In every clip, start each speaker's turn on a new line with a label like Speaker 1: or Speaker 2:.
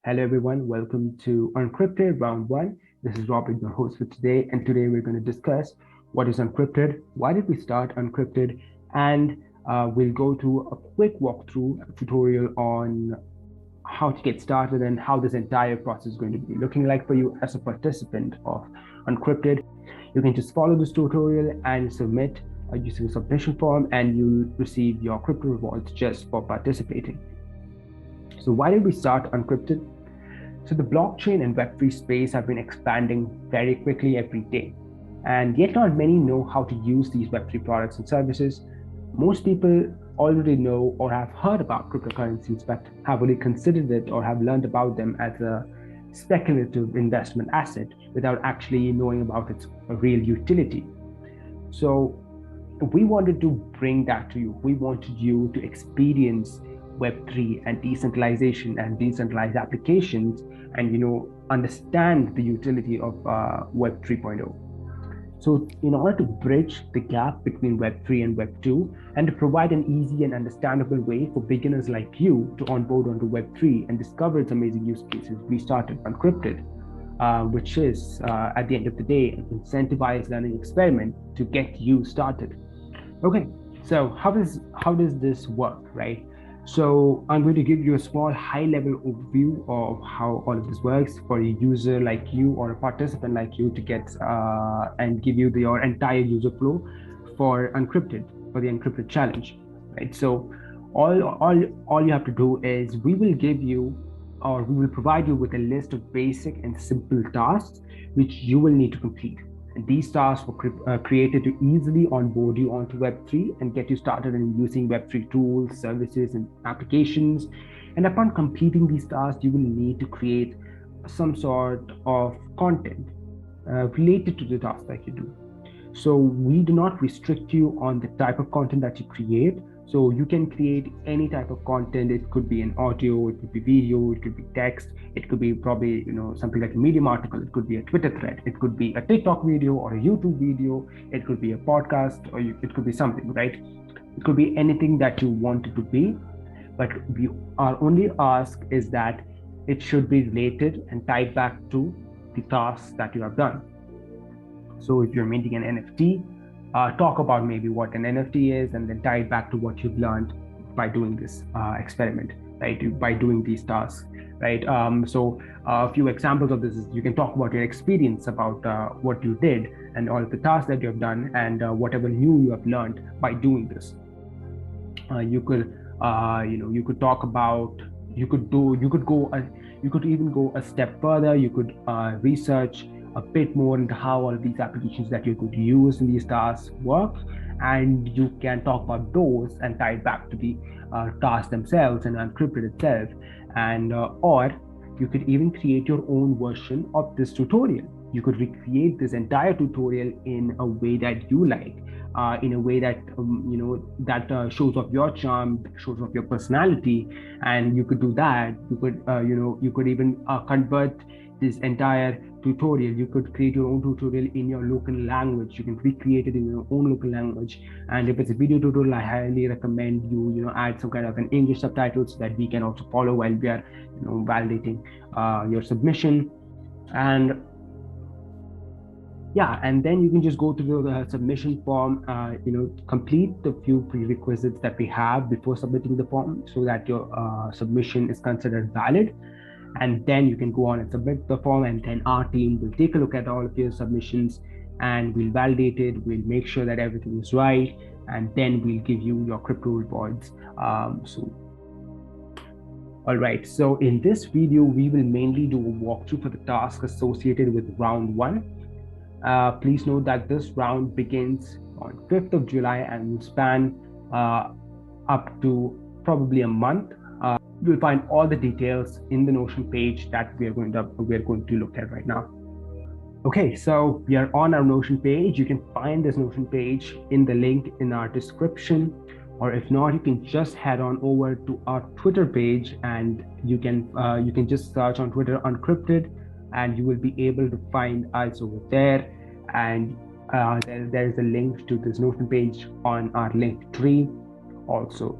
Speaker 1: Hello everyone, welcome to Uncrypted Round 1. This is Robert, your host for today, and today we're going to discuss what is Uncrypted, why did we start Uncrypted, and we'll go through a quick walkthrough tutorial on how to get started and how this entire process is going to be looking like for you as a participant of Uncrypted. You can just follow this tutorial and submit using a submission form, and you'll receive your crypto rewards just for participating. So why did we start Uncrypted? So the blockchain and Web3 space have been expanding very quickly every day. And yet not many know how to use these Web3 products and services. Most people already know or have heard about cryptocurrencies, but have only considered it or have learned about them as a speculative investment asset without actually knowing about its real utility. So we wanted to bring that to you. We wanted you to experience Web3 and decentralization and decentralized applications and understand the utility of Web 3.0. So in order to bridge the gap between Web 3 and Web 2 and to provide an easy and understandable way for beginners like you to onboard onto Web 3 and discover its amazing use cases, we started Uncrypted, which is at the end of the day an incentivized learning experiment to get you started. Okay, so how does this work, right? So I'm going to give you a small high-level overview of how all of this works for a user like you or a participant like you to get and give you your entire user flow for Uncrypted, for the Uncrypted challenge, right? So all you have to do is we will provide you with a list of basic and simple tasks which you will need to complete. And these tasks were created to easily onboard you onto Web3 and get you started in using Web3 tools, services, and applications. And upon completing these tasks, you will need to create some sort of content related to the task that you do. So we do not restrict you on the type of content that you create. So you can create any type of content. It could be an audio, it could be video, it could be text, it could be probably something like a Medium article, it could be a Twitter thread, it could be a TikTok video or a YouTube video, it could be a podcast, or it could be something, right? It could be anything that you want it to be, but our only ask is that it should be related and tied back to the tasks that you have done. So if you're minting an NFT, talk about maybe what an NFT is and then tie it back to what you've learned by doing this experiment, right? By doing these tasks, right? So a few examples of this is you can talk about your experience about what you did and all of the tasks that you have done and whatever new you have learned by doing this. You could talk about, you could even go a step further. You could research a bit more into how all of these applications that you could use in these tasks work, and you can talk about those and tie it back to the tasks themselves and Uncrypted itself, and or you could even create your own version of this tutorial. You could recreate this entire tutorial in a way that you like, in a way that that shows off your charm, shows off your personality, and you could do that. You could even convert this entire tutorial. You could create your own tutorial in your local language. You can recreate it in your own local language. And if it's a video tutorial, I highly recommend you add some kind of an English subtitle so that we can also follow while we are validating your submission. And yeah, and then you can just go through the submission form, complete the few prerequisites that we have before submitting the form so that your submission is considered valid. And then you can go on and submit the form, and then our team will take a look at all of your submissions and we'll validate it. We'll make sure that everything is right, and then we'll give you your crypto rewards. All right, so in this video, we will mainly do a walkthrough for the task associated with round 1. Please note that this round begins on 5th of July and will span up to probably a month. You'll find all the details in the Notion page that we are going to look at right now. Okay, so we are on our Notion page. You can find this Notion page in the link in our description, or if not, you can just head on over to our Twitter page, and you can just search on Twitter Uncrypted, and you will be able to find us over there. And there is a link to this Notion page on our link tree also.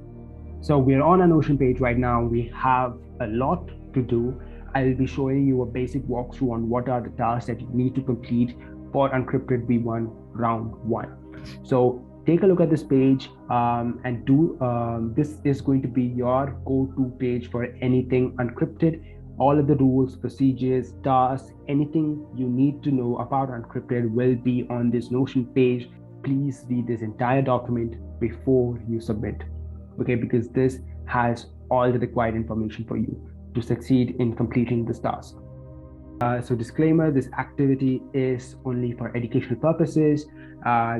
Speaker 1: So we're on our Notion page right now. We have a lot to do. I'll be showing you a basic walkthrough on what are the tasks that you need to complete for Uncrypted V1 round 1. So take a look at this page and this is going to be your go-to page for anything Uncrypted. All of the rules, procedures, tasks, anything you need to know about Uncrypted will be on this Notion page. Please read this entire document before you submit, okay? Because this has all the required information for you to succeed in completing this task. So disclaimer, this activity is only for educational purposes.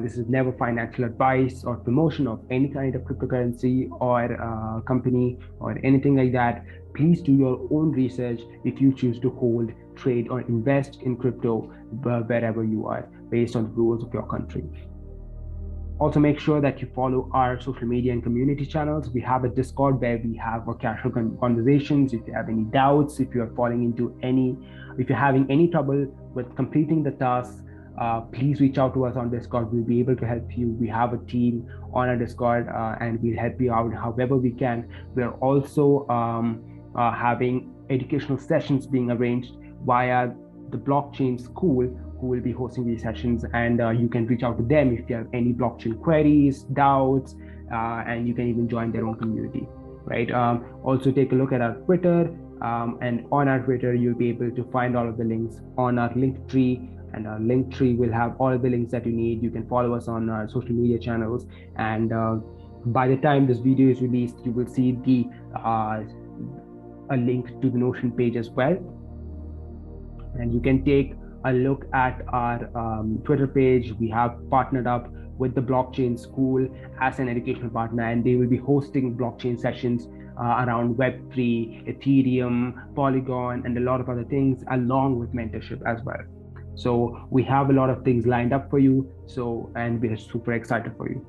Speaker 1: This is never financial advice or promotion of any kind of cryptocurrency or company or anything like that. Please do your own research if you choose to hold, trade, or invest in crypto wherever you are, based on the rules of your country. Also, make sure that you follow our social media and community channels. We have a Discord where we have our casual conversations. If you have any doubts, if you're if you're having any trouble with completing the tasks, please reach out to us on Discord. We'll be able to help you. We have a team on our Discord and we'll help you out however we can. We're also having educational sessions being arranged via the blockchain school, who will be hosting these sessions, and you can reach out to them if you have any blockchain queries, doubts, and you can even join their own community, right? Also take a look at our Twitter, and on our Twitter, you'll be able to find all of the links on our link tree, and our link tree will have all of the links that you need. You can follow us on our social media channels, and by the time this video is released, you will see a link to the Notion page as well, and you can take a look at our Twitter page. We have partnered up with the blockchain school as an educational partner, and they will be hosting blockchain sessions around Web3, Ethereum, Polygon, and a lot of other things, along with mentorship as well. So we have a lot of things lined up for you. And we're super excited for you.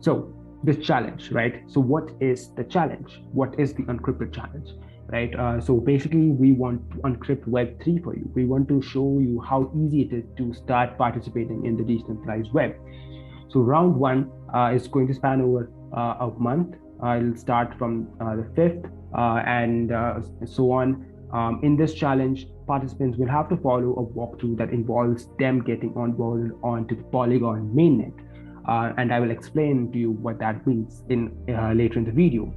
Speaker 1: So this challenge, right? So what is the challenge? What is the Uncrypted challenge? Right. So basically, we want to uncrypt Web3 for you. We want to show you how easy it is to start participating in the decentralized web. So round 1 is going to span over a month. It'll start from the 5th and so on. In this challenge, participants will have to follow a walkthrough that involves them getting onboarded onto the Polygon mainnet. And I will explain to you what that means later in the video.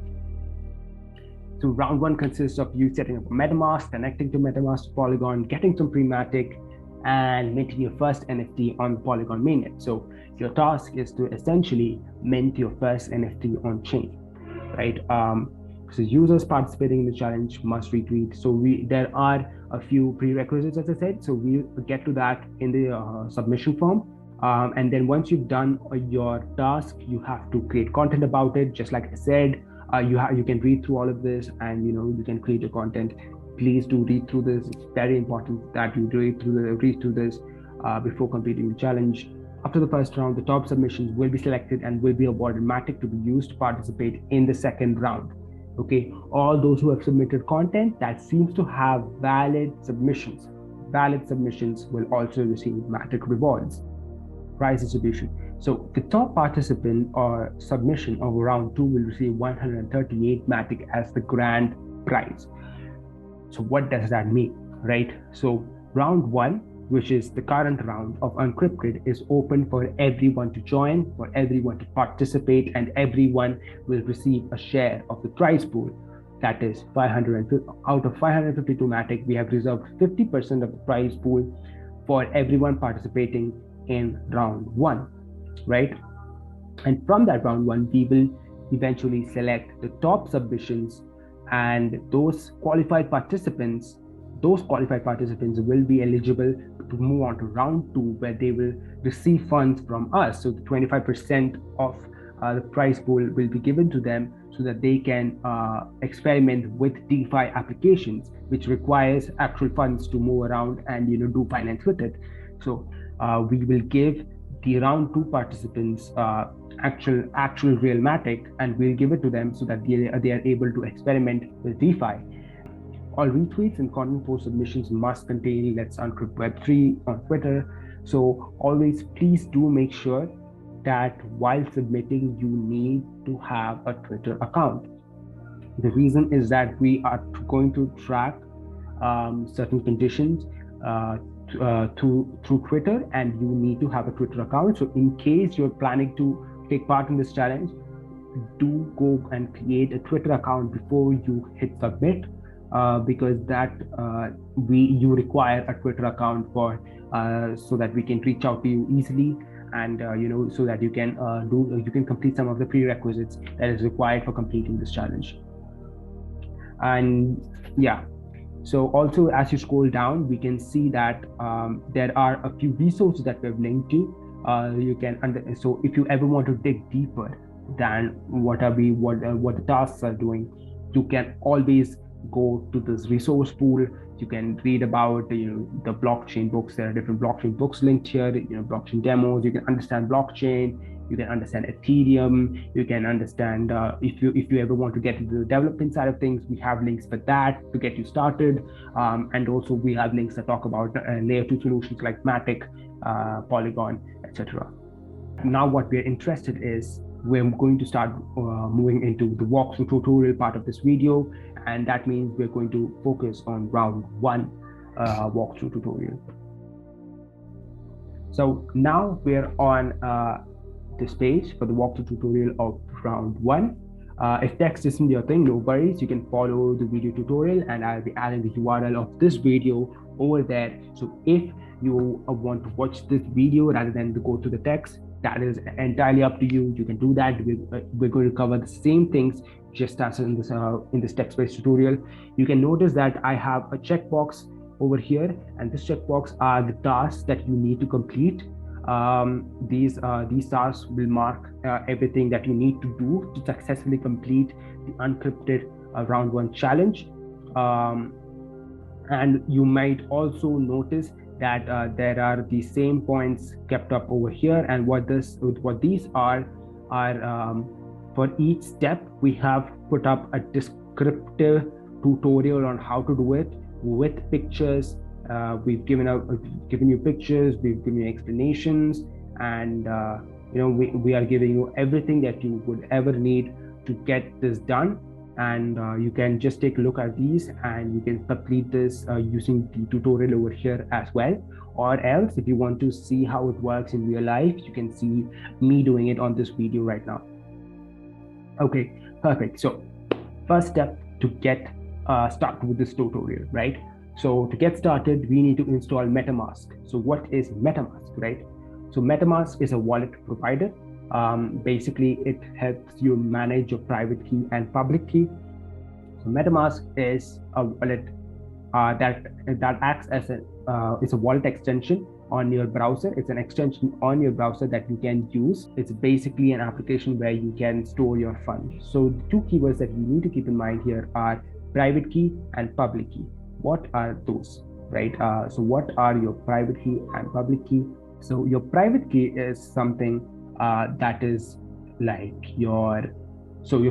Speaker 1: So round 1 consists of you setting up a MetaMask, connecting to MetaMask Polygon, getting some pre-MATIC, and minting your first NFT on the Polygon mainnet. So your task is to essentially mint your first NFT on chain, right? So users participating in the challenge must retweet. So there are a few prerequisites, as I said. So we'll get to that in the submission form. And then once you've done your task, you have to create content about it, just like I said. You can read through all of this, and you can create your content. Please do read through this. It's very important that you read through this before completing the challenge. After the first round, the top submissions will be selected and will be awarded MATIC to be used to participate in the second round. Okay, all those who have submitted content that seems to have valid submissions will also receive MATIC rewards. Prize distribution. So the top participant or submission of round 2 will receive 138 MATIC as the grand prize. So what does that mean, right? So round 1, which is the current round of Uncrypted, is open for everyone to join, for everyone to participate, and everyone will receive a share of the prize pool. That is 550 out of 552 MATIC. We have reserved 50% of the prize pool for everyone participating in round 1. Right? And from that round 1, we will eventually select the top submissions, and those qualified participants will be eligible to move on to round 2, where they will receive funds from us. So the 25% of the prize pool will be given to them so that they can experiment with DeFi applications, which requires actual funds to move around and do finance with it. So we will give the round 2 participants actual real MATIC, and we'll give it to them so that they are able to experiment with DeFi. All retweets and content post submissions must contain "Let's Uncrypt Web3" on Twitter. So always, please do make sure that while submitting, you need to have a Twitter account. The reason is that we are going to track certain conditions through Twitter, and you need to have a Twitter account. So in case you're planning to take part in this challenge, do go and create a Twitter account before you hit submit, because that you require a Twitter account for so that we can reach out to you easily, and so that you can complete some of the prerequisites that is required for completing this challenge. And yeah, so also as you scroll down, we can see that there are a few resources that we've linked to. So if you ever want to dig deeper than what the tasks are doing, you can always go to this resource pool. You can read about the blockchain books. There are different blockchain books linked here. Blockchain demos. You can understand blockchain. You can understand Ethereum. You can understand if you ever want to get into the development side of things, we have links for that to get you started. And also we have links that talk about layer 2 solutions like MATIC, Polygon, etc. Now what we're interested is, we're going to start moving into the walkthrough tutorial part of this video, and that means we're going to focus on round 1 walkthrough tutorial. So now we're on this page for the walkthrough tutorial of round 1. If text isn't your thing, no worries, you can follow the video tutorial, and I'll be adding the URL of this video over there. So if you want to watch this video rather than to go to the text, that is entirely up to you. You can do that. We're going to cover the same things just as in this text-based tutorial. You can notice that I have a checkbox over here, and this checkbox are the tasks that you need to complete. These tasks will mark everything that you need to do to successfully complete the Uncrypted round 1 challenge. And you might also notice that there are the same points kept up over here, and what these are for each step we have put up a descriptive tutorial on how to do it with pictures. We've given you pictures, we've given you explanations, and we are giving you everything that you would ever need to get this done. And you can just take a look at these, and you can complete this using the tutorial over here as well. Or else, if you want to see how it works in real life, you can see me doing it on this video right now. Okay, perfect. So first step to get started with this tutorial, right? So to get started, we need to install MetaMask. So what is MetaMask, right? So MetaMask is a wallet provider. Basically, it helps you manage your private key and public key. So MetaMask is a wallet that acts as it's a wallet extension on your browser. It's an extension on your browser that you can use. It's basically an application where you can store your funds. So the two keywords that you need to keep in mind here are private key and public key. What are those, right? So what are your private key and public key? So your private key is something that is like your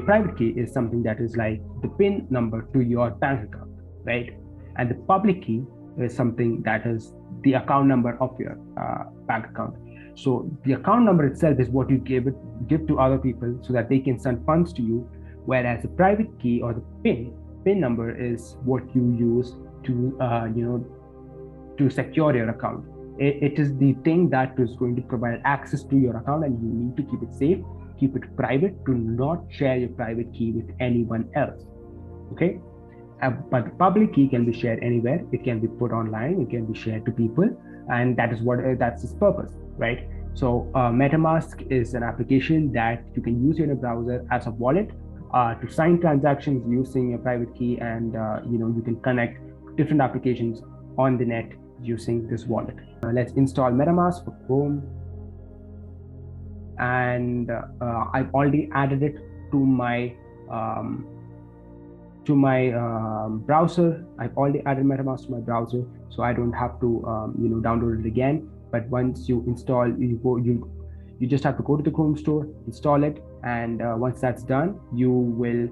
Speaker 1: private key is something that is like the PIN number to your bank account, right? And the public key is something that is the account number of your bank account. So the account number itself is what you give to other people so that they can send funds to you, whereas the private key or the PIN number is what you use to to secure your account. It is the thing that is going to provide access to your account, and you need to keep it safe, keep it private. Do not share your private key with anyone else, okay? But the public key can be shared anywhere. It can be put online, it can be shared to people, and that's its purpose, right? So MetaMask is an application that you can use in a browser as a wallet to sign transactions using your private key, and you can connect different applications on the net using this wallet. Let's install MetaMask for Chrome, and I've already added it to my browser. I've already added MetaMask to my browser, so I don't have to download it again. But once you install, you just have to go to the Chrome store, install it, and once that's done, you will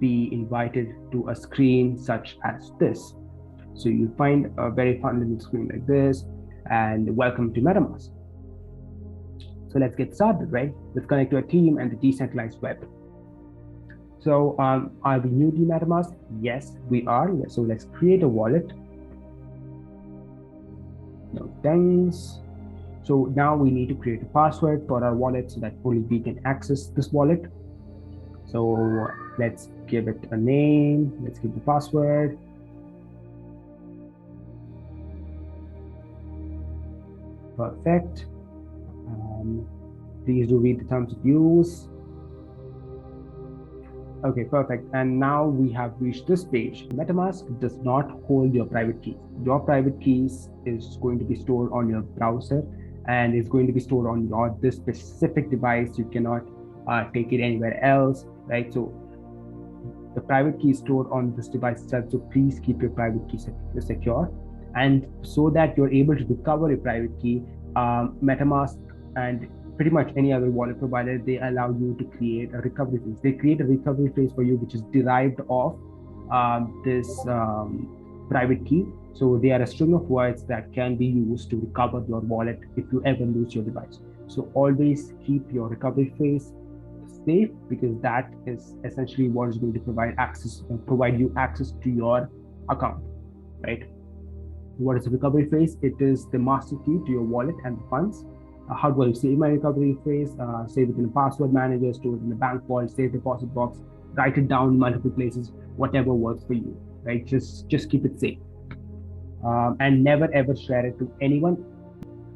Speaker 1: be invited to a screen such as this. So you'll find a very fun little screen like this, and welcome to MetaMask. So let's get started, right? Let's connect to a team and the decentralized web. So are we new to MetaMask? Yes, we are. So let's create a wallet. No thanks. So now we need to create a password for our wallet so that only we can access this wallet. So let's give it a name. Let's give the password. Perfect. Please do read the terms of use. Okay, perfect. And now we have reached this page. MetaMask does not hold your private keys. Your private keys is going to be stored on your browser and is going to be stored on this specific device. You cannot take it anywhere else, right? So the private key is stored on this device itself. So please keep your private key secure. And so that you're able to recover your private key, MetaMask and pretty much any other wallet provider, they allow you to create a recovery phrase. They create a recovery phrase for you, which is derived of this private key. So they are a string of words that can be used to recover your wallet if you ever lose your device. So always keep your recovery phrase safe, because that is essentially what is going to provide you access to your account, right? What is the recovery phrase? It is the master key to your wallet and the funds. How do I save my recovery phrase? Save it in a password manager, store it in a bank vault, save deposit box, write it down in multiple places, whatever works for you, right? Just keep it safe. And never ever share it to anyone.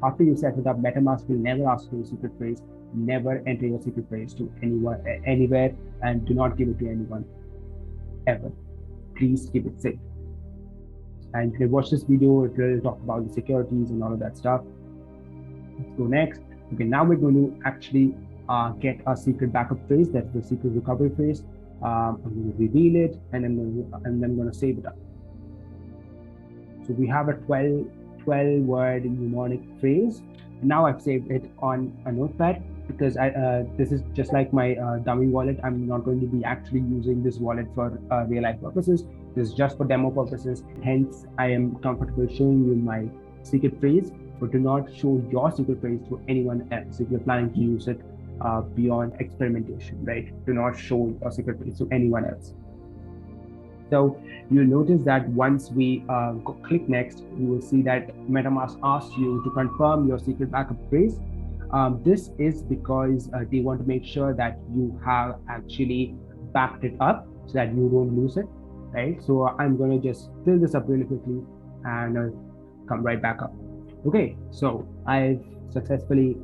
Speaker 1: After you set it up, MetaMask will never ask for your secret phrase. Never enter your secret phrase to anyone, anywhere, and do not give it to anyone, ever. Please keep it safe. And if you watch this video, it will talk about the securities and all of that stuff. Let's go next. Okay, now we're going to actually get a secret backup phrase. That's the secret recovery phrase. I'm going to reveal it, and then I'm going to save it up. So we have a 12-word mnemonic phrase. And now I've saved it on a notepad, because this is just like my dummy wallet. I'm not going to be actually using this wallet for real life purposes. This is just for demo purposes. Hence, I am comfortable showing you my secret phrase, but do not show your secret phrase to anyone else if you're planning to use it beyond experimentation, right? Do not show your secret phrase to anyone else. So you'll notice that once we click next, you will see that MetaMask asks you to confirm your secret backup phrase. This is because they want to make sure that you have actually backed it up so that you don't lose it, right? So I'm going to just fill this up really quickly and come right back up. Okay, so I've successfully,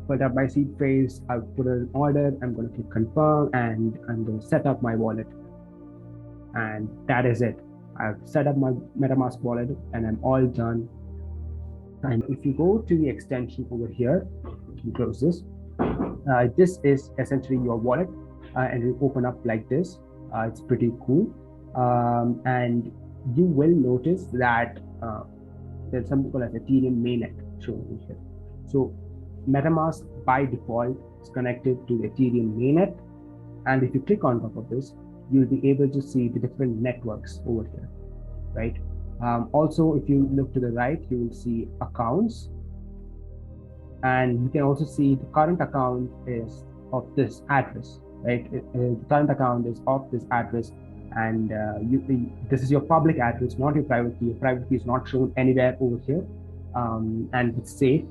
Speaker 1: put up my seed phrase. I've put it in order. I'm going to click confirm, and I'm going to set up my wallet. And that is it. I've set up my MetaMask wallet and I'm all done. And if you go to the extension over here, you close this. This is essentially your wallet, and it will open up like this. It's pretty cool. And you will notice that there's something called as Ethereum Mainnet shown here. So MetaMask by default is connected to the Ethereum Mainnet. And if you click on top of this, you'll be able to see the different networks over here, right? Also, if you look to the right, you will see accounts, and you can also see the current account is of this address, right? The current account is of this address, and this is your public address, not your private key. Your private key is not shown anywhere over here, and it's safe,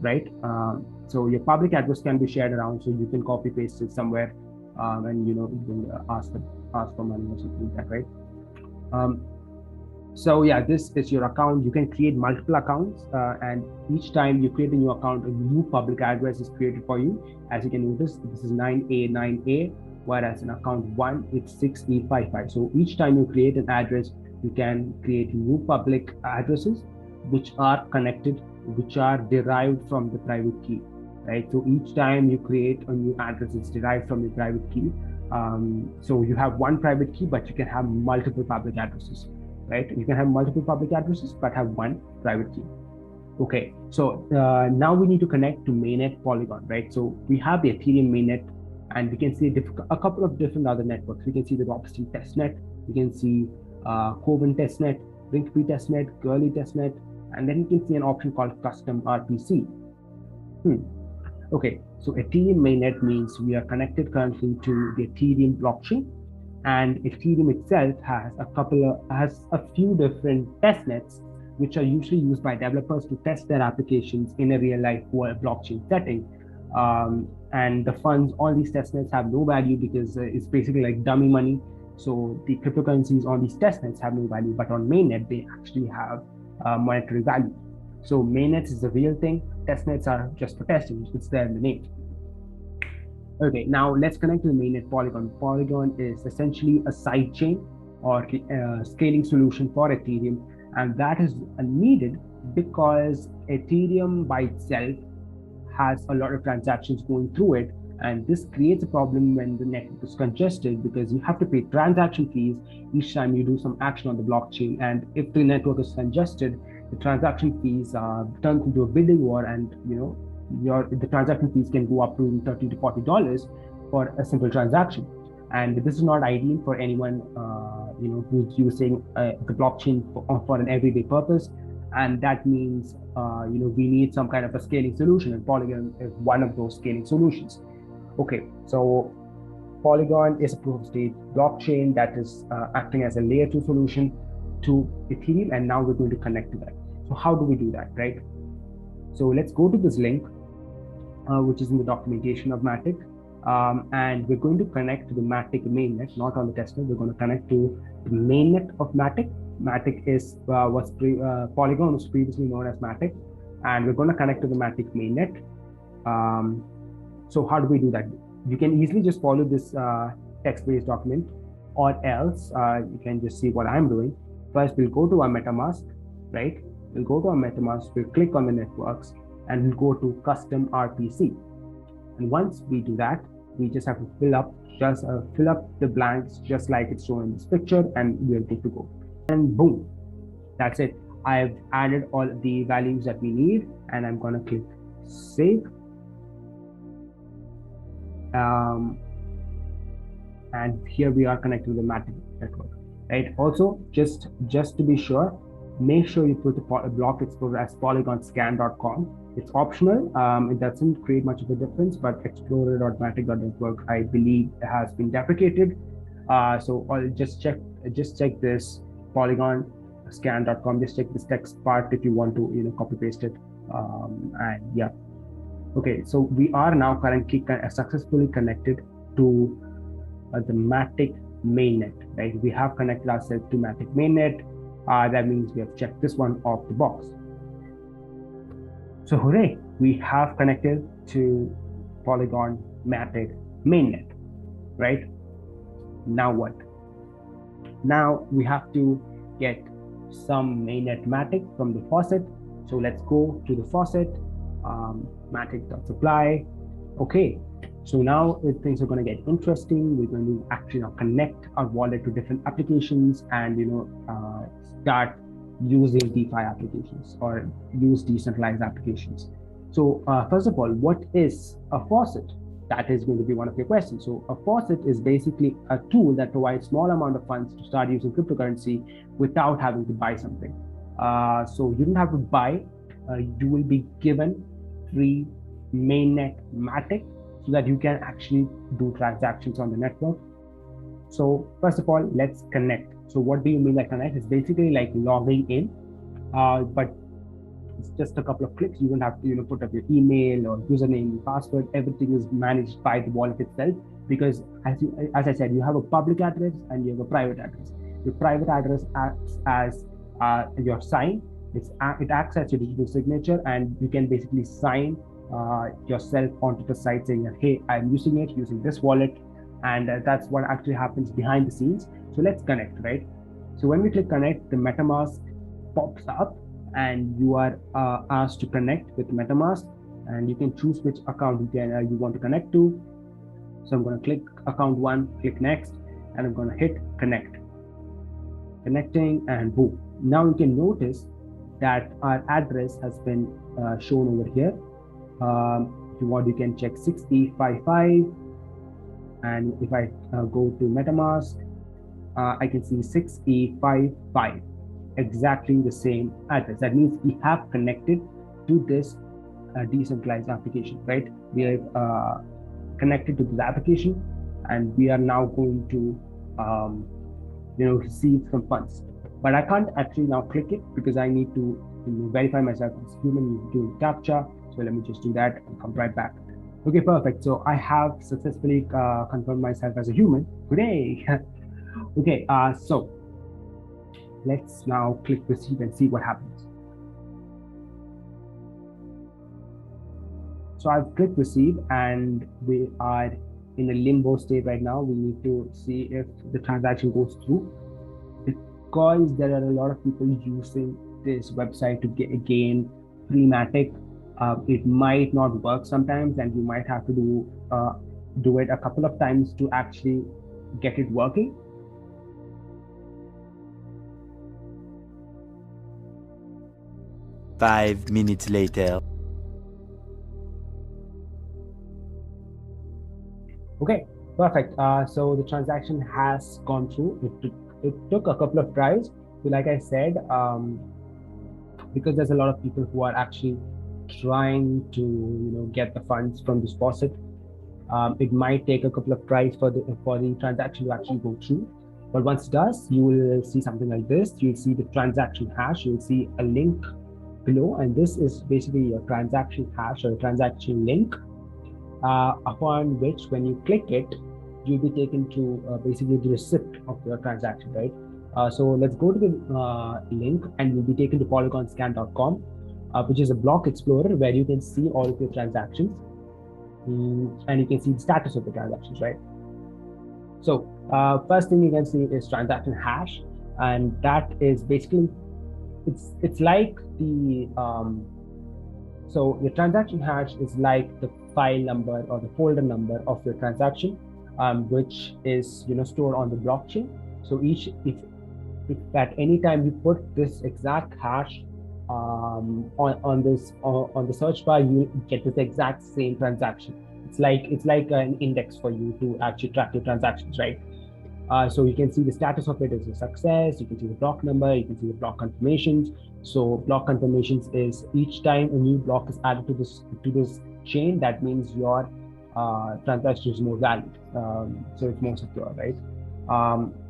Speaker 1: right? So your public address can be shared around, so you can copy paste it somewhere. And you can ask for money or something like that, right? So yeah, this is your account. You can create multiple accounts, and each time you create a new account, a new public address is created for you. As you can notice, this is 9A9A, whereas in account 1 it's 6E55. So each time you create an address, you can create new public addresses which are connected, which are derived from the private key. Right, so each time you create a new address, it's derived from your private key. So you have one private key, but you can have multiple public addresses, right? You can have multiple public addresses, but have one private key. Okay, so now we need to connect to Mainnet Polygon, right? So we have the Ethereum Mainnet, and we can see a couple of different other networks. We can see the Robusting testnet, we can see Coven testnet, Rinkeby testnet, Curly testnet, and then you can see an option called Custom RPC. Okay, So Ethereum mainnet means we are connected currently to the Ethereum blockchain, and Ethereum itself has a few different test nets, which are usually used by developers to test their applications in a real life blockchain setting. And the funds, all these test nets have no value because it's basically like dummy money. So the cryptocurrencies on these test nets have no value, but on mainnet they actually have monetary value. So mainnets is the real thing. Testnets are just for testing. It's there in the name. Okay, now let's connect to the mainnet Polygon. Polygon is essentially a sidechain or a scaling solution for Ethereum, and that is needed because Ethereum by itself has a lot of transactions going through it, and this creates a problem when the network is congested because you have to pay transaction fees each time you do some action on the blockchain. And if the network is congested, the transaction fees turn into a bidding war, and the transaction fees can go up to $30 to $40 for a simple transaction. And this is not ideal for anyone who's using the blockchain for an everyday purpose. And that means we need some kind of a scaling solution, and Polygon is one of those scaling solutions. Okay, so Polygon is a proof of stake blockchain that is acting as a layer 2 solution to Ethereum, and now we're going to connect to that. So how do we do that, right? So let's go to this link, which is in the documentation of MATIC, and we're going to connect to the MATIC mainnet, not on the testnet. We're going to connect to the mainnet of MATIC. MATIC is Polygon was previously known as MATIC, and we're going to connect to the MATIC mainnet. So how do we do that? You can easily just follow this text-based document, or else you can just see what I'm doing. First, we'll go to our MetaMask, right? We'll go to our MetaMask, we'll click on the networks, and we'll go to custom RPC. And once we do that, we just have to fill up the blanks just like it's shown in this picture, and we're good to go. And boom, that's it. I've added all the values that we need, and I'm gonna click save. And here we are connected to the MATIC network, right? Also, just to be sure, make sure you put the block explorer as PolygonScan.com. It's optional. It doesn't create much of a difference, but explorer.matic.network, I believe, has been deprecated. So I'll just check this PolygonScan.com. Just check this text part if you want to copy paste it. And yeah. Okay, so we are now currently successfully connected to the MATIC mainnet, right? We have connected ourselves to MATIC mainnet. That means we have checked this one off the box. So hooray, we have connected to Polygon MATIC mainnet, right? Now what? Now we have to get some mainnet MATIC from the Faucet. So let's go to the Faucet. Matic.supply. Okay, so now things are going to get interesting. We're going to actually now connect our wallet to different applications and start using DeFi applications or use decentralized applications. So first of all, what is a faucet? That is going to be one of your questions. So a faucet is basically a tool that provides small amount of funds to start using cryptocurrency without having to buy something. So you don't have to buy. You will be given free mainnet MATIC so that you can actually do transactions on the network. So first of all, let's connect. So what do you mean by connect? It's basically like logging in, but it's just a couple of clicks. You don't have to put up your email or username, password. Everything is managed by the wallet itself, because as I said, you have a public address and you have a private address. Your private address acts as your sign. It acts as your digital signature, and you can basically sign yourself onto the site saying, hey, I'm using this wallet, and that's what actually happens behind the scenes. So let's connect, right? So when we click connect, the MetaMask pops up, and you are asked to connect with MetaMask, and you can choose which account you want to connect to. So I'm going to click account 1, click next, and I'm going to hit connect. Connecting, and boom. Now you can notice that our address has been shown over here. If you want, you can check 6E55, and if I go to MetaMask, I can see 6E55, exactly the same address. That means we have connected to this a decentralized application, right? We are connected to this application, and we are now going to receive some funds. But I can't actually now click it because I need to verify myself as a human doing CAPTCHA. So let me just do that and come right back. Okay, perfect. So I have successfully confirmed myself as a human. Hooray! Okay, so let's now click proceed and see what happens. So I've clicked proceed, and we are in a limbo state right now. We need to see if the transaction goes through, because there are a lot of people using this website to gain free MATIC. It might not work sometimes, and you might have to do it a couple of times to actually get it working.
Speaker 2: Five minutes later.
Speaker 1: Okay, perfect. So the transaction has gone through. It took a couple of tries. So like I said, because there's a lot of people who are actually trying to get the funds from this faucet, it might take a couple of tries for the transaction to actually go through. But once it does, you will see something like this. You'll see the transaction hash. You'll see a link below, and this is basically a transaction hash or a transaction link, upon which, when you click it, you'll be taken to basically the receipt of your transaction, right? So let's go to the link, and you'll be taken to PolygonScan.com, which is a block explorer where you can see all of your transactions, and you can see the status of the transactions, right? So first thing you can see is transaction hash, and that is basically it's like the so your transaction hash is like the file number or the folder number of your transaction, which is stored on the blockchain. So if at any time you put this exact hash on the search bar, you get this exact same transaction. It's like an index for you to actually track your transactions, right? So you can see the status of it is a success. You can see the block number. You can see the block confirmations. So block confirmations is each time a new block is added to this chain, that means your transaction is more valid. So it's more secure, right?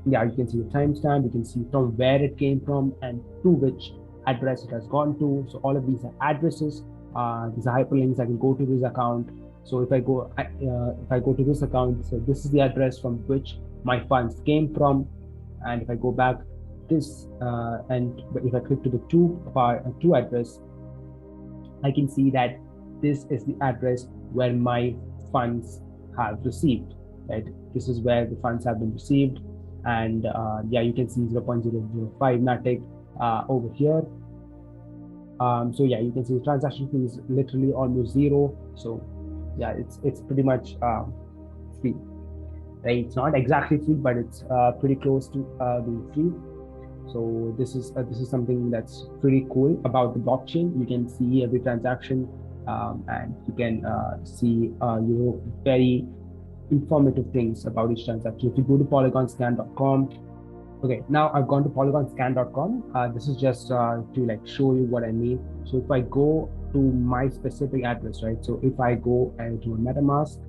Speaker 1: Yeah, you can see the timestamp. You can see from where it came from and to which address it has gone to. So all of these are addresses. These are hyperlinks. I can go to this account. So if I go to this account, so this is the address from which my funds came from. And if I go back this, and if I click to the to address, I can see that this is the address where my funds have received, right? This is where the funds have been received. And yeah, you can see 0.005 MATIC over here. So yeah, you can see the transaction fee is literally almost zero. So yeah, it's pretty much free, right? It's not exactly free, but it's pretty close to being free. So this is something that's pretty cool about the blockchain. You can see every transaction, and you can see very informative things about each transaction. If you go to PolygonScan.com, okay, now I've gone to PolygonScan.com. This is just to show you what I mean. So if I go to my specific address, right? So if I go to a MetaMask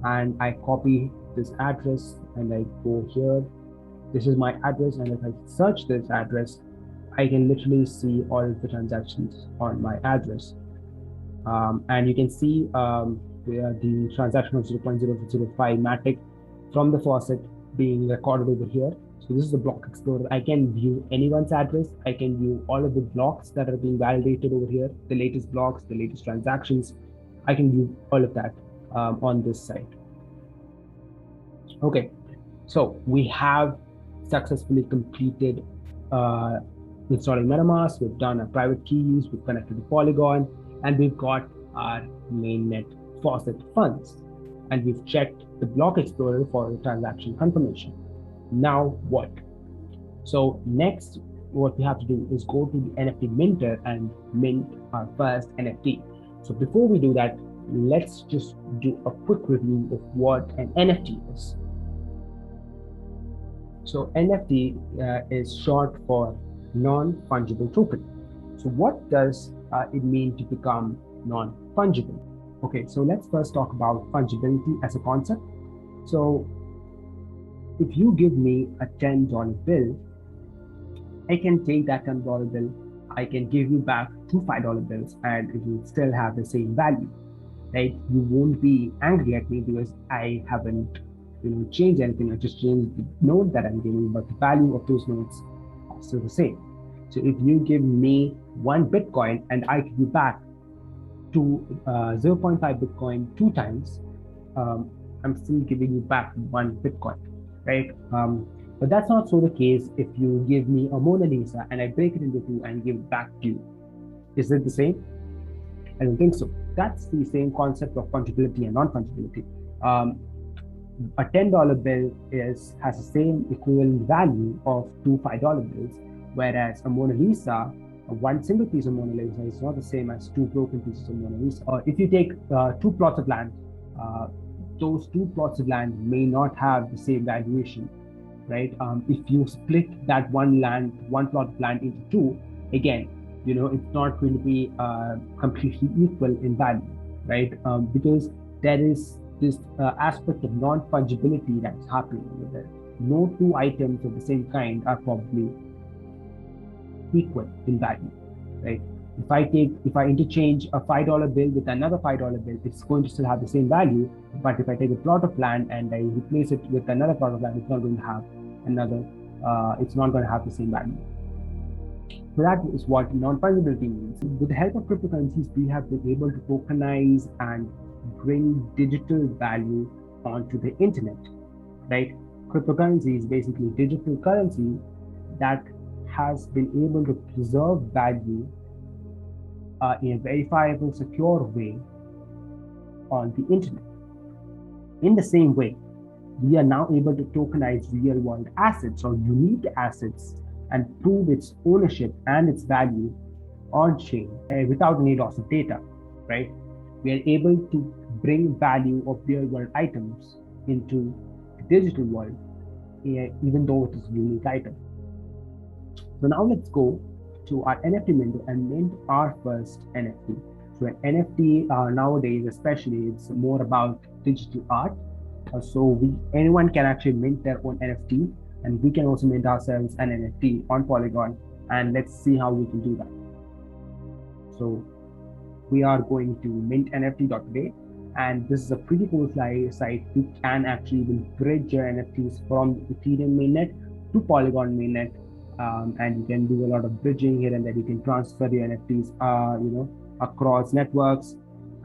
Speaker 1: and I copy this address and I go here, this is my address, and if I search this address, I can literally see all of the transactions on my address. And you can see the transaction of 0.005 MATIC from the faucet being recorded over here. So this is the block explorer. I can view anyone's address. I can view all of the blocks that are being validated over here, the latest blocks, the latest transactions. I can view all of that on this site. Okay, so we have successfully completed installing MetaMask. We've done our private keys, we've connected to Polygon, and we've got our mainnet faucet funds. And we've checked the block explorer for the transaction confirmation. Now what? So next, what we have to do is go to the NFT minter and mint our first NFT. So before we do that, let's just do a quick review of what an NFT is. So NFT is short for non-fungible token. So what does it mean to become non-fungible. Okay, so let's first talk about fungibility as a concept. So if you give me a $10 bill, I can take that $10 bill, I can give you back two $5 bills, and it will still have the same value, right? You won't be angry at me because I haven't, changed anything. I just changed the note that I'm giving, but the value of those notes are still the same. So if you give me one Bitcoin and I give you back 0.5 Bitcoin two times, I'm still giving you back one Bitcoin, right? But that's not so the case if you give me a Mona Lisa and I break it into two and give it back to you. Is it the same? I don't think so. That's the same concept of fungibility and non-fungibility. A $10 bill has the same equivalent value of two $5 bills, whereas a Mona Lisa, one single piece of Mona Lisa is not the same as two broken pieces of Mona Lisa. If you take two plots of land, those two plots of land may not have the same valuation, right? If you split that one plot of land into two, again, it's not going to be completely equal in value, right? Because there is this aspect of non-fungibility that's happening with it. No two items of the same kind are probably equal in value, right? If I interchange a $5 bill with another $5 bill, it's going to still have the same value. But if I take a plot of land and I replace it with another plot of land, it's not going to have the same value. So that is what non-fungibility means. With the help of cryptocurrencies, we have been able to tokenize and bring digital value onto the internet, right? Cryptocurrency is basically digital currency that has been able to preserve value in a verifiable, secure way on the internet. In the same way, we are now able to tokenize real-world assets or unique assets and prove its ownership and its value on-chain without any loss of data, right? We are able to bring value of real-world items into the digital world, even though it is a unique item. So now let's go to our NFT minter and mint our first NFT. So an NFT nowadays, especially, it's more about digital art. So anyone can actually mint their own NFT, and we can also mint ourselves an NFT on Polygon, and let's see how we can do that. So we are going to mint.nft.today, and this is a pretty cool site. You can actually even bridge your NFTs from Ethereum mainnet to Polygon mainnet, and you can do a lot of bridging here and there. You can transfer your NFTs, across networks,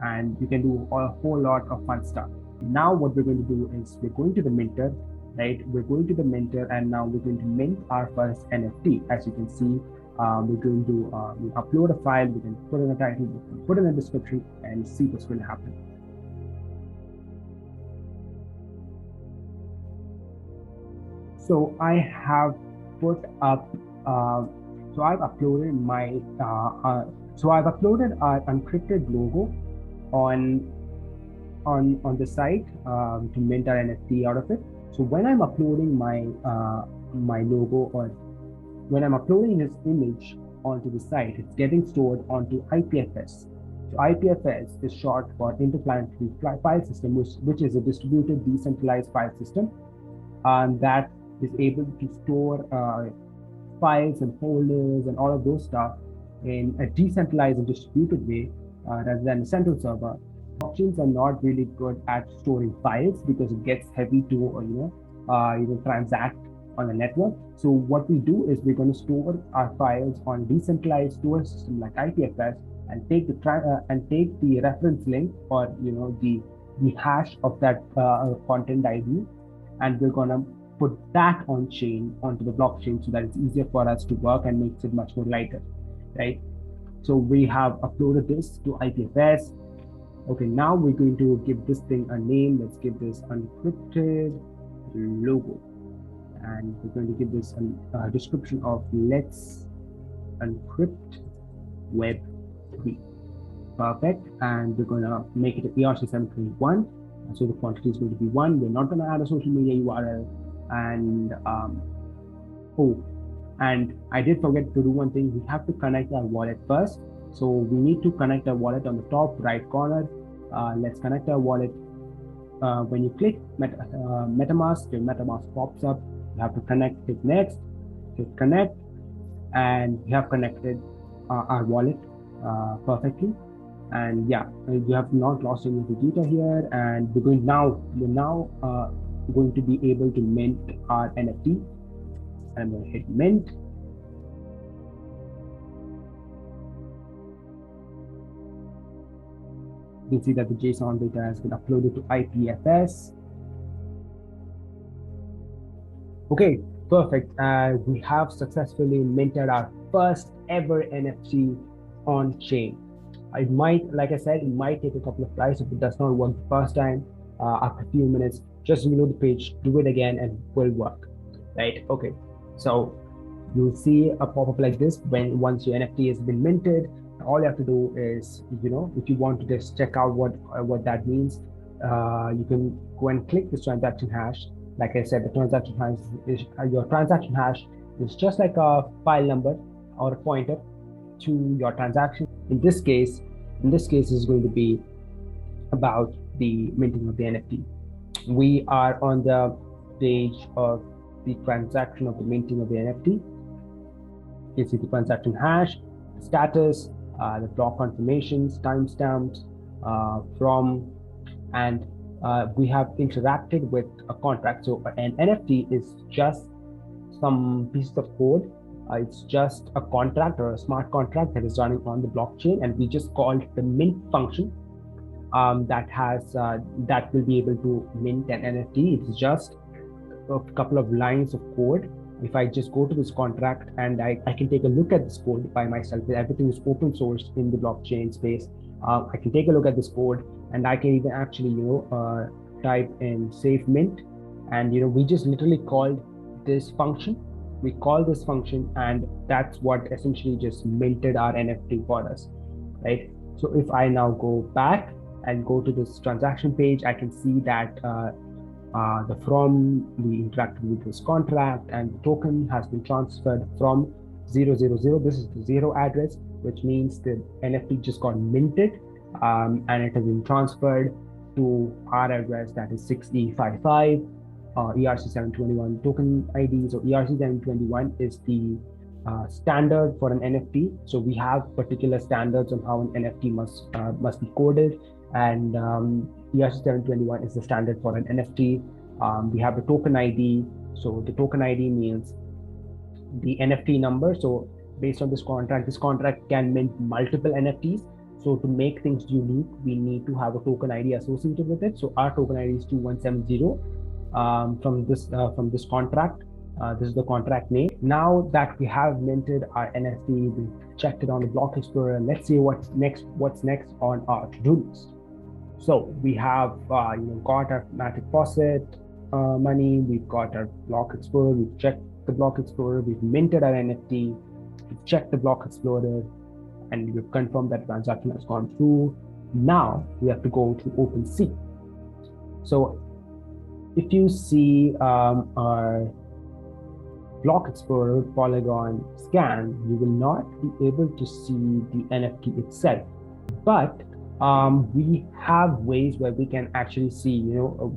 Speaker 1: and you can do a whole lot of fun stuff. Now what we're going to do is we're going to the minter, right? We're going to the minter, and now we're going to mint our first NFT. As you can see, we're going to upload a file, we can put in a title, we can put in a description, and see what's going to happen. So I have put up, so I've uploaded my, I've uploaded our Uncrypted logo on the site to mint our NFT out of it. So when I'm uploading my my logo, or when I'm uploading this image onto the site, it's getting stored onto IPFS. So IPFS is short for Interplanetary File System, which is a distributed decentralized file system that is able to store files and folders and all of those stuff in a decentralized and distributed way rather than a central server. Blockchains are not really good at storing files because it gets heavy to transact on the network. So what we do is we're going to store our files on decentralized storage system like IPFS, and take the reference link, or the hash of that content ID, and we're going to put that on chain onto the blockchain so that it's easier for us to work and makes it much more lighter, right? So we have uploaded this to IPFS. Okay, now we're going to give this thing a name. Let's give this Uncrypted logo, and we're going to give this a description of Let's Uncrypt Web3. Perfect. And we're going to make it ERC721. So the quantity is going to be 1. We're not going to add a social media URL. And and I did forget to do one thing. We have to connect our wallet first. So we need to connect our wallet on the top right corner. Let's connect our wallet. When you click MetaMask, your MetaMask pops up. You have to connect, hit next, hit connect, and we have connected our wallet perfectly. And yeah, you have not lost any of the data here. And we're now going to be able to mint our NFT. I'm going to hit mint. You can see that the JSON data has been uploaded to IPFS. Okay, perfect. We have successfully minted our first ever NFT on chain. It might, like I said, it might take a couple of tries. If it does not work the first time, after a few minutes, just reload the page, do it again, and it will work. Right? Okay. So you'll see a pop-up like this once your NFT has been minted. All you have to do is, if you want to just check out what that means, you can go and click this transaction hash. Like I said, the transaction hash is your transaction hash is just like a file number or a pointer to your transaction. In this case, is going to be about the minting of the NFT. We are on the page of the transaction of the minting of the NFT. You can see the transaction hash, the status, the block confirmations, timestamps and we have interacted with a contract. So an NFT is just some pieces of code. It's just a contract or a smart contract that is running on the blockchain, and we just called the mint function that will be able to mint an NFT. It's just a couple of lines of code. If I just go to this contract and I can take a look at this code by myself, everything is open source in the blockchain space. I can take a look at this code, and I can even actually, type in save mint, and we just literally called this function. We call this function, and that's what essentially just minted our NFT for us, right? So if I now go back and go to this transaction page, I can see that we interacted with this contract, and the token has been transferred from 000. This is the 0 address, which means the NFT just got minted, and it has been transferred to our address, that is 6E55. ERC721 token ID. So ERC721 is the standard for an NFT. So we have particular standards on how an NFT must be coded, and ERC721 is the standard for an NFT. We have the token ID. So the token ID means the NFT number. So based on this contract can mint multiple NFTs. So to make things unique, we need to have a token ID associated with it. So our token ID is 2170. From this contract. This is the contract name. Now that we have minted our NFT, we checked it on the Block Explorer. Let's see what's next on our to-do list. So we have got our MATIC Faucet money. We've got our Block Explorer. We've checked the Block Explorer. We've minted our NFT. We've checked the Block Explorer, and we've confirmed that transaction has gone through. Now we have to go to OpenSea. So if you see our Block Explorer Polygon scan, you will not be able to see the NFT itself. But we have ways where we can actually see,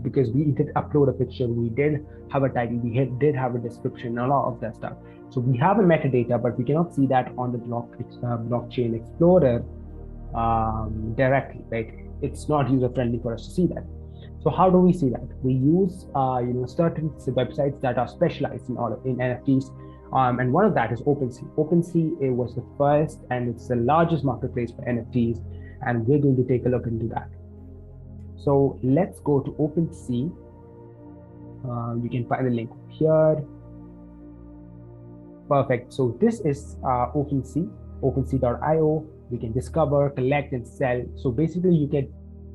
Speaker 1: because we did upload a picture, we did have a title, we did have a description, a lot of that stuff. So we have a metadata, but we cannot see that on the Blockchain Explorer directly, right? It's not user-friendly for us to see that. So how do we see that? We use certain websites that are specialized in NFTs, and one of that is OpenSea. OpenSea was the first, and it's the largest marketplace for NFTs, and we're going to take a look into that. So let's go to OpenSea. You can find the link here. Perfect. So this is OpenSea, OpenSea.io. We can discover, collect, and sell. So basically, you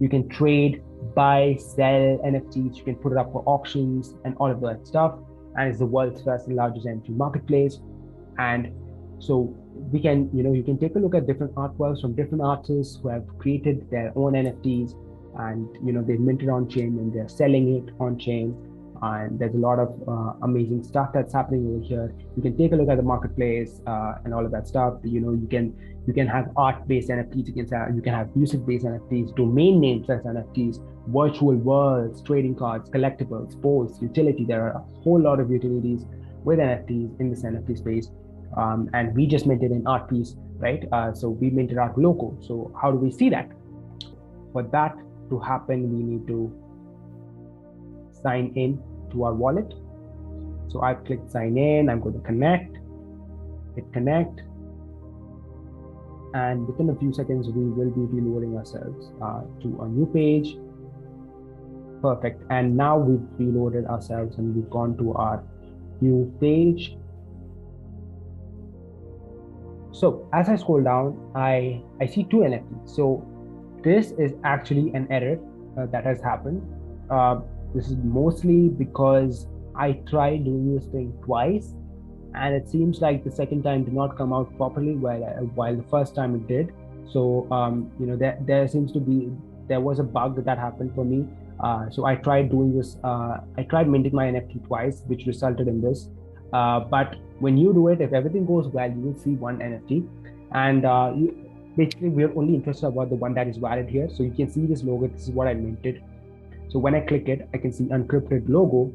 Speaker 1: can trade, buy, sell NFTs. You can put it up for auctions and all of that stuff. And it's the world's first and largest NFT marketplace. And so we can, you can take a look at different artworks from different artists who have created their own NFTs, and they've minted on chain and they're selling it on chain. And there's a lot of amazing stuff that's happening over here. You can take a look at the marketplace and all of that stuff. You can have art-based NFTs. You can have music-based NFTs, domain names as NFTs, virtual worlds, trading cards, collectibles, posts, utility. There are a whole lot of utilities with NFTs in this NFT space. And we just minted an art piece, right? So we minted our logo. So how do we see that? For that to happen, we need to sign in to our wallet. So I've clicked sign in. I'm going to hit connect. And within a few seconds, we will be reloading ourselves to a new page. Perfect. And now we've reloaded ourselves and we've gone to our new page. So as I scroll down, I see two NFTs. So this is actually an error that has happened. This is mostly because I tried doing this thing twice, and it seems like the second time did not come out properly while the first time it did. So there was a bug that happened for me. So I tried doing this. I tried minting my NFT twice, which resulted in this. But when you do it, if everything goes well, you will see one NFT, and basically we're only interested about the one that is valid here. So you can see this logo. This is what I minted. So when I click it, I can see Uncrypted logo,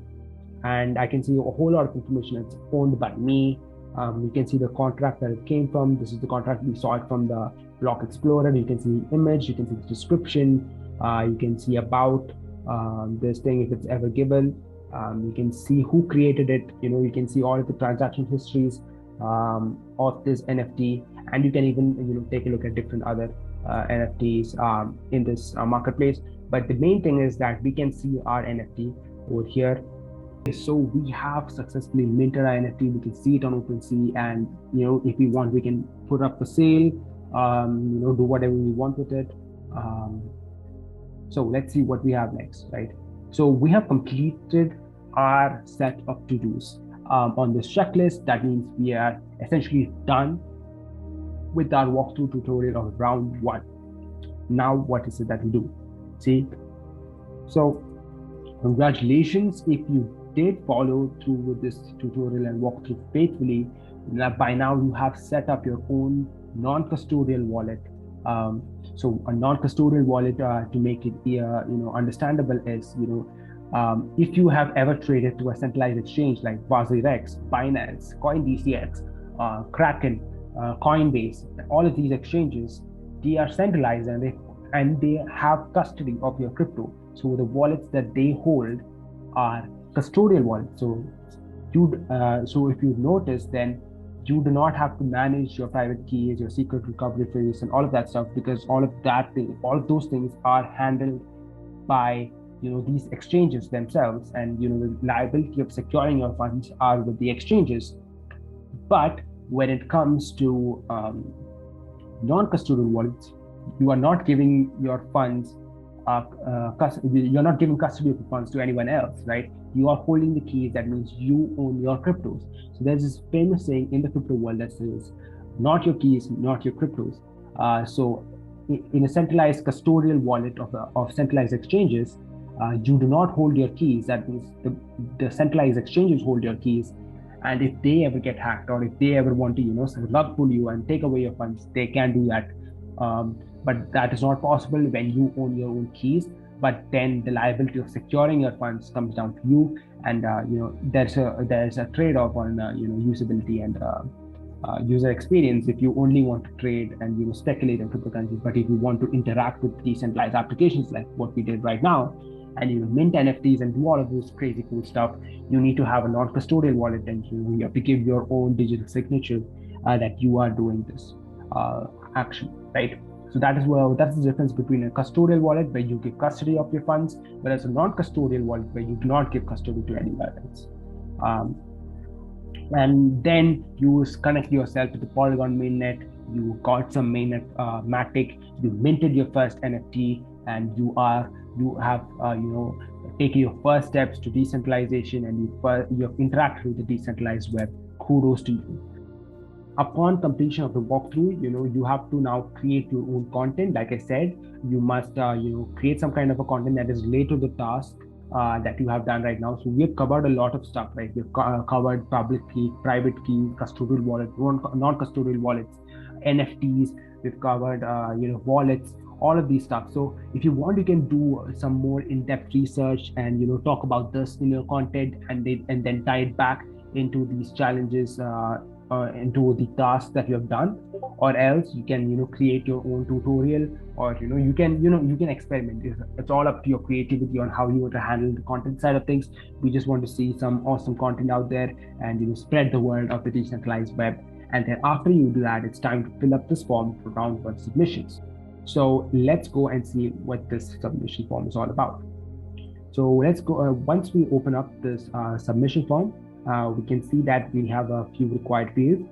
Speaker 1: and I can see a whole lot of information. It's owned by me. You can see the contract that it came from. This is the contract. We saw it from the Block Explorer. You can see the image. You can see the description. You can see about this thing if it's ever given. You can see who created it. You can see all of the transaction histories of this NFT, and you can even take a look at different other NFTs in this marketplace. But the main thing is that we can see our NFT over here. So we have successfully minted our NFT. We can see it on OpenSea, and if we want, we can put up for sale. Do whatever we want with it. So let's see what we have next, right? So we have completed our set of to-dos on this checklist. That means we are essentially done with our walkthrough tutorial of round 1. Now, what is it that we do? See, so congratulations if you did follow through with this tutorial and walkthrough faithfully. By now you have set up your own non-custodial wallet. So a non-custodial wallet, to make it understandable, is if you have ever traded to a centralized exchange like VazirX, Binance, CoinDCX, Kraken, Coinbase, all of these exchanges, they are centralized and they have custody of your crypto. So the wallets that they hold are custodial wallets. So if you notice, then you do not have to manage your private keys, your secret recovery phrase, and all of that stuff, because all of those things are handled by these exchanges themselves, and the liability of securing your funds are with the exchanges. But when it comes to non-custodial wallets, you are not giving your funds, you're not giving custody of the funds to anyone else, right? You are holding the keys. That means you own your cryptos. So there's this famous saying in the crypto world that says, "Not your keys, not your cryptos." So in a centralized custodial wallet of centralized exchanges, you do not hold your keys. That means the centralized exchanges hold your keys. And if they ever get hacked, or if they ever want to, rug pull you and take away your funds, they can do that. But that is not possible when you own your own keys. But then the liability of securing your funds comes down to you, and there's a trade-off on usability and user experience if you only want to trade and speculate on cryptocurrencies. But if you want to interact with decentralized applications like what we did right now, and mint NFTs and do all of this crazy cool stuff, you need to have a non-custodial wallet, and you have to give your own digital signature that you are doing this action, right? So that's the difference between a custodial wallet where you give custody of your funds, whereas a non-custodial wallet where you do not give custody to anyone else. And then you connect yourself to the Polygon mainnet. You got some mainnet MATIC. You minted your first NFT, and you have taken your first steps to decentralization, and you have interacted with the decentralized web. Kudos to you. Upon completion of the walkthrough, you have to now create your own content. Like I said, you must create some kind of a content that is related to the task that you have done right now. So we have covered a lot of stuff, right? We've covered public key, private key, custodial wallet, non-custodial wallets, NFTs. We've covered wallets, all of these stuff. So if you want, you can do some more in-depth research and talk about this in your content, and then tie it back into these challenges, into the tasks that you have done. Or else you can create your own tutorial, or you can experiment. It's all up to your creativity on how you want to handle the content side of things. We just want to see some awesome content out there and spread the word of the decentralized web. And then after you do that, it's time to fill up this form for round 1 submissions. So let's go and see what this submission form is all about. So let's go. Once we open up this submission form, we can see that we have a few required fields.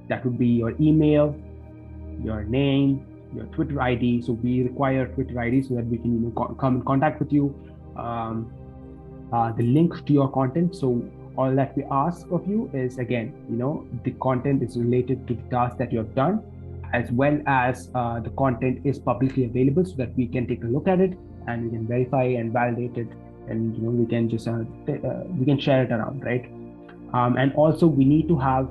Speaker 1: That would be your email, your name, your Twitter ID. So we require Twitter ID so that we can come in contact with you. The link to your content. So all that we ask of you is, again, the content is related to the task that you have done, as well as the content is publicly available so that we can take a look at it and we can verify and validate it, and we can just we can share it around, right? And also we need to have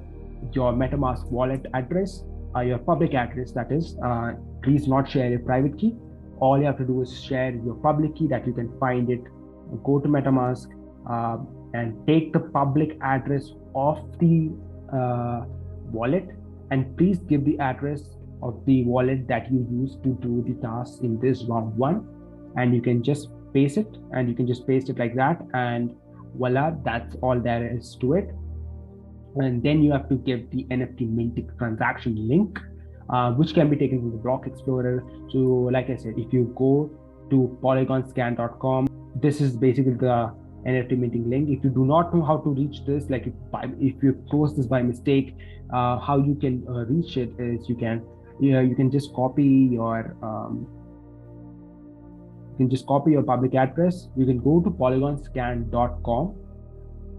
Speaker 1: your MetaMask wallet address, your public address, that is. Please not share your private key. All you have to do is share your public key that you can find it. Go to MetaMask and take the public address of the wallet, and please give the address of the wallet that you use to do the task in this round 1, and you can just paste it, and you can just paste it like that, and voila, that's all there is to it. And then you have to give the NFT MATIC transaction link, which can be taken from the block explorer. So like I said, if you go to PolygonScan.com, this is basically the NFT minting link. If you do not know how to reach this, like if you close this by mistake, how you can reach it is you can just copy your public address. You can go to PolygonScan.com.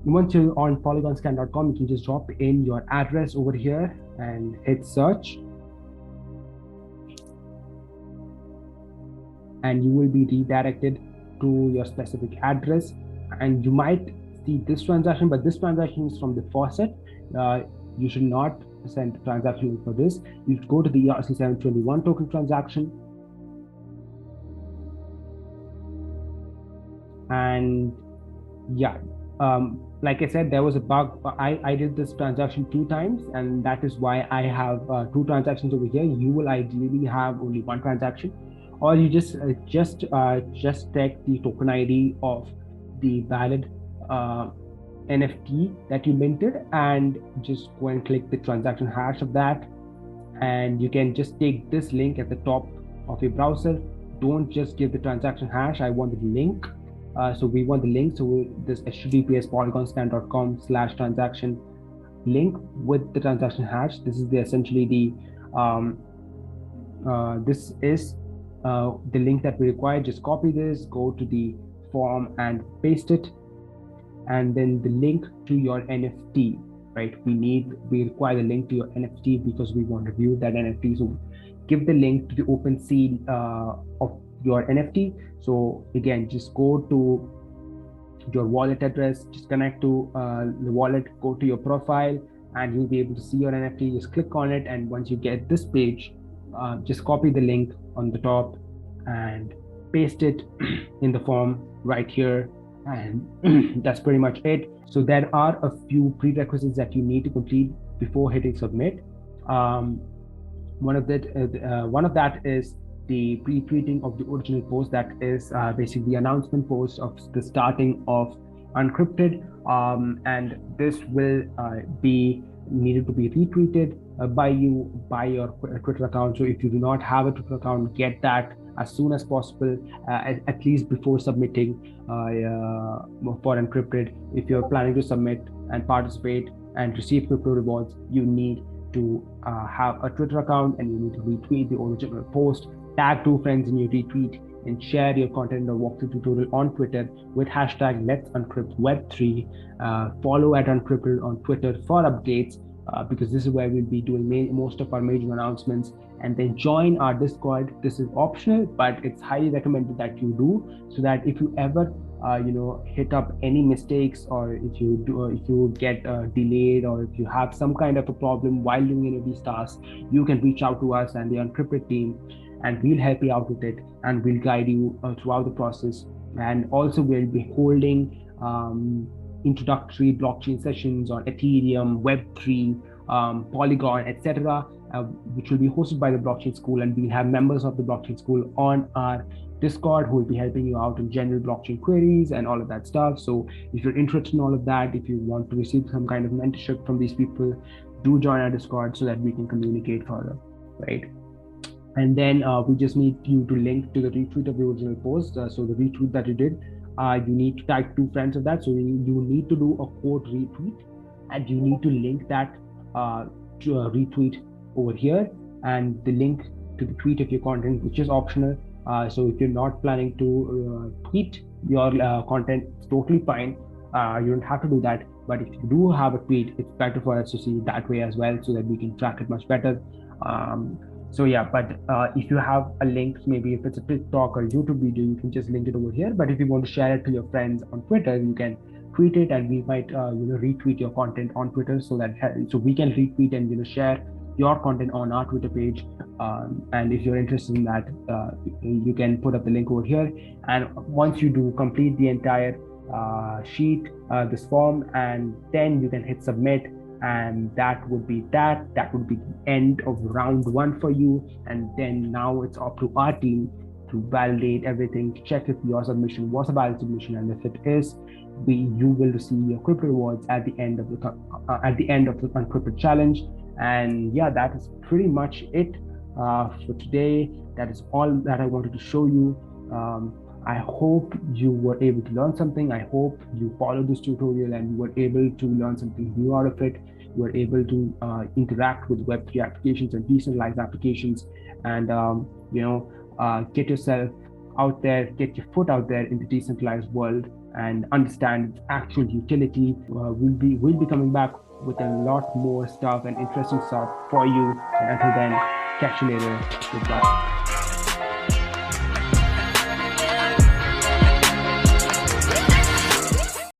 Speaker 1: Once you're on PolygonScan.com, you can just drop in your address over here and hit search, and you will be redirected to your specific address. And you might see this transaction, but this transaction is from the Faucet. You should not send a transaction link for this. You should go to the ERC721 token transaction, and yeah, like I said, there was a bug. I did this transaction 2 times, and that is why I have 2 transactions over here. You will ideally have only 1 transaction, or you just take the token ID of the valid NFT that you minted, and just go and click the transaction hash of that, and you can just take this link at the top of your browser. Don't just give the transaction hash. I want the link. So we want the link. So this https polygonscan.com/transaction link with the transaction hash. This is essentially the this is the link that we require. Just copy this, go to the form and paste it, and then the link to your NFT, right? We require the link to your NFT because we want to view that NFT. So give the link to the OpenSea of your NFT. So again, just go to your wallet address, just connect to the wallet, go to your profile, and you'll be able to see your NFT. Just click on it, and once you get this page, just copy the link on the top and paste it in the form right here, and that's pretty much it. So there are a few prerequisites that you need to complete before hitting submit. One of that is the retweeting of the original post. That is basically the announcement post of the starting of Uncrypted, and this will be needed to be retweeted by your Twitter account. So if you do not have a Twitter account, get that as soon as possible, at least before submitting for Uncrypted. If you're planning to submit and participate and receive crypto rewards, you need to have a Twitter account, and you need to retweet the original post, tag 2 friends in your retweet, and share your content or walkthrough tutorial on Twitter with hashtag Let's Uncrypt Web3. Follow at Uncrypted on Twitter for updates, because this is where we'll be doing most of our major announcements. And then join our Discord. This is optional, but it's highly recommended that you do, so that if you ever hit up any mistakes, or if you get delayed, or if you have some kind of a problem while doing any of these tasks, you can reach out to us and the Uncrypted team, and we'll help you out with it, and we'll guide you throughout the process. And also we'll be holding introductory blockchain sessions on Ethereum, Web3, Polygon, etc., which will be hosted by the blockchain school, and we'll have members of the blockchain school on our Discord who will be helping you out in general blockchain queries and all of that stuff. So if you're interested in all of that, if you want to receive some kind of mentorship from these people, do join our Discord so that we can communicate further, right? And then we just need you to link to the retweet of the original post. So the retweet that you did, you need to tag 2 friends of that. So you need to do a quote retweet, and you need to link that to a retweet over here, and the link to the tweet of your content, which is optional. So if you're not planning to tweet your content, it's totally fine. You don't have to do that. But if you do have a tweet, it's better for us to see it that way as well, so that we can track it much better. So yeah, but if you have a link, maybe if it's a TikTok or YouTube video, you can just link it over here. But if you want to share it to your friends on Twitter, you can tweet it, and we might retweet your content on Twitter, so we can retweet and share your content on our Twitter page. And if you're interested in that, you can put up the link over here. And once you do complete the entire sheet, this form, and then you can hit submit, and that would be the end of round 1 for you. And then now it's up to our team to validate everything, to check if your submission was a valid submission, and if it is, you will receive your crypto rewards at the end of the Uncrypted challenge. And yeah, that is pretty much it for today. That is all that I wanted to show you. I hope you were able to learn something. I hope you followed this tutorial and you were able to learn something new out of it. You were able to interact with Web3 applications and decentralized applications, and get yourself out there, get your foot out there in the decentralized world, and understand its actual utility. We'll be coming back with a lot more stuff and interesting stuff for you. And until then, catch you later. Goodbye.